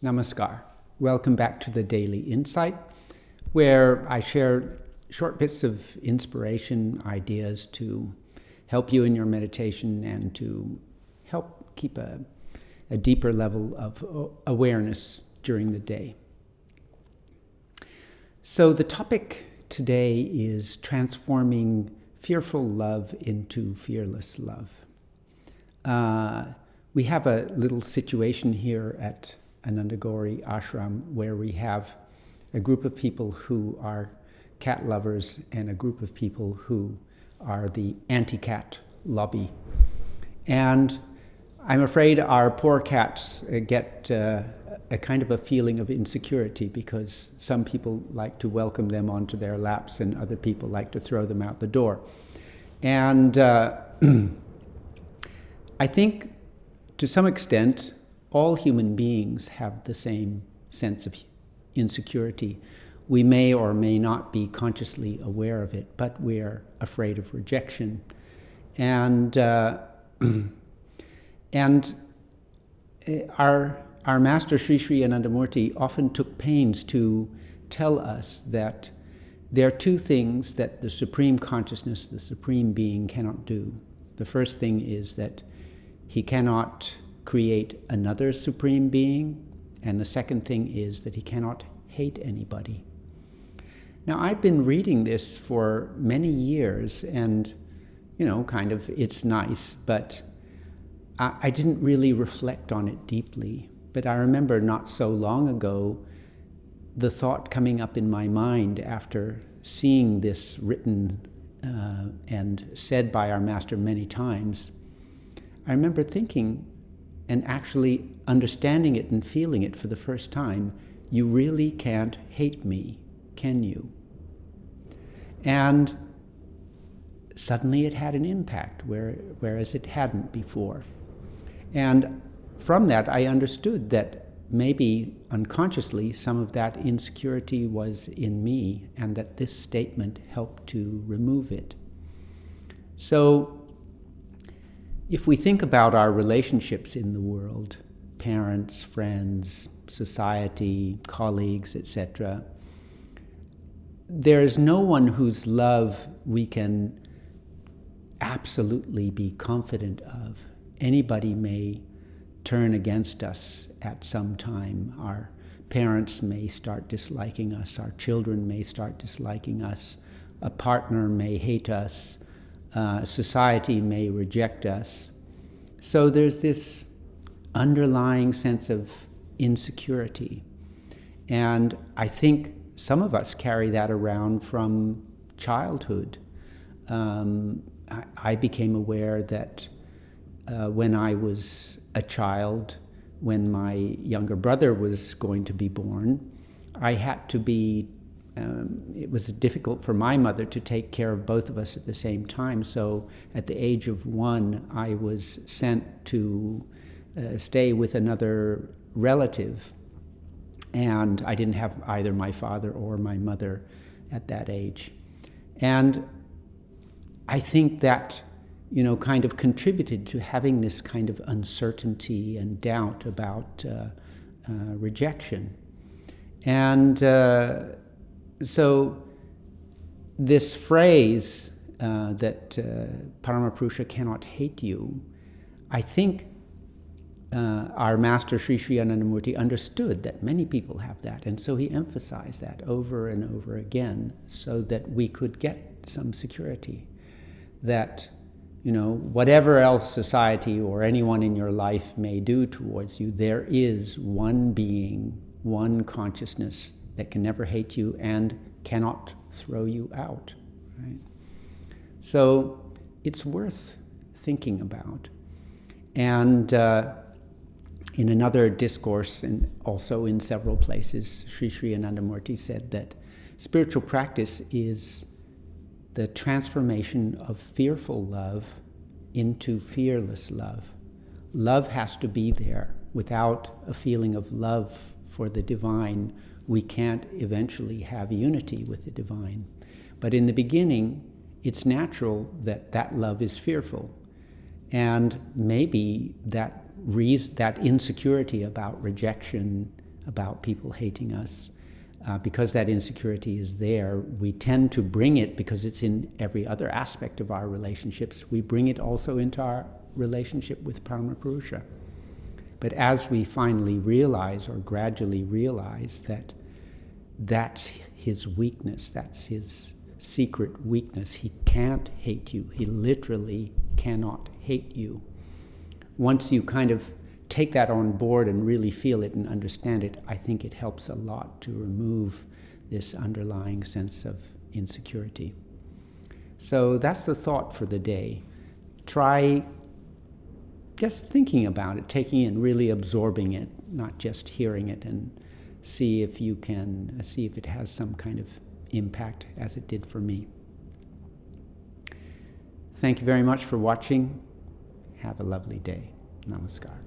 Namaskar. Welcome back to the Daily Insight, where I share short bits of inspiration, ideas to help you in your meditation and to help keep a deeper level of awareness during the day. So the topic today is transforming fearful love into fearless love. We have a little situation here at Anandagori Ashram where we have a group of people who are cat lovers and a group of people who are the anti-cat lobby. And I'm afraid our poor cats get a kind of a feeling of insecurity because some people like to welcome them onto their laps and other people like to throw them out the door. And I think to some extent, all human beings have the same sense of insecurity. We may or may not be consciously aware of it, but we're afraid of rejection. And our master Shrii Shrii Anandamurti often took pains to tell us that there are two things that the Supreme Consciousness, the Supreme Being, cannot do. The first thing is that he cannot create another Supreme Being, and the second thing is that he cannot hate anybody. Now, I've been reading this for many years, and, kind of, it's nice, but I didn't really reflect on it deeply. But I remember not so long ago, the thought coming up in my mind after seeing this written and said by our master many times. I remember thinking, and actually understanding it and feeling it for the first time, you really can't hate me, can you? And suddenly it had an impact, whereas it hadn't before. And from that, I understood that maybe unconsciously some of that insecurity was in me, and that this statement helped to remove it. So, if we think about our relationships in the world, parents, friends, society, colleagues, etc., there is no one whose love we can absolutely be confident of. Anybody may turn against us at some time. Our parents may start disliking us. Our children may start disliking us. A partner may hate us. Society may reject us. So there's this underlying sense of insecurity. And I think some of us carry that around from childhood. I became aware that when I was a child, when my younger brother was going to be born, I had to be it was difficult for my mother to take care of both of us at the same time. So at the age of 1, I was sent to stay with another relative. And I didn't have either my father or my mother at that age. And I think that, kind of contributed to having this kind of uncertainty and doubt about rejection. And so this phrase that Parama Purus'a cannot hate you, I think our master Shrii Shrii Anandamurti understood that many people have that, and so he emphasized that over and over again so that we could get some security that, whatever else society or anyone in your life may do towards you, there is one being, one consciousness that can never hate you and cannot throw you out, right? So it's worth thinking about. And in another discourse, and also in several places, Shrii Shrii Anandamurti said that spiritual practice is the transformation of fearful love into fearless love. Love has to be there. Without a feeling of love for the divine, we can't eventually have unity with the divine. But in the beginning, it's natural that that love is fearful. And maybe that insecurity about rejection about people hating us. Because that insecurity is there, we tend to bring it, because it's in every other aspect of our relationships, we bring it also into our relationship with Parama Purus'a. But as we finally realize, or gradually realize, that that's his weakness, that's his secret weakness, he can't hate you, he literally cannot hate you. Once you kind of take that on board and really feel it and understand it, I think it helps a lot to remove this underlying sense of insecurity. So that's the thought for the day. Try just thinking about it, taking it and really absorbing it, not just hearing it, and see if it has some kind of impact as it did for me. Thank you very much for watching. Have a lovely day. Namaskar.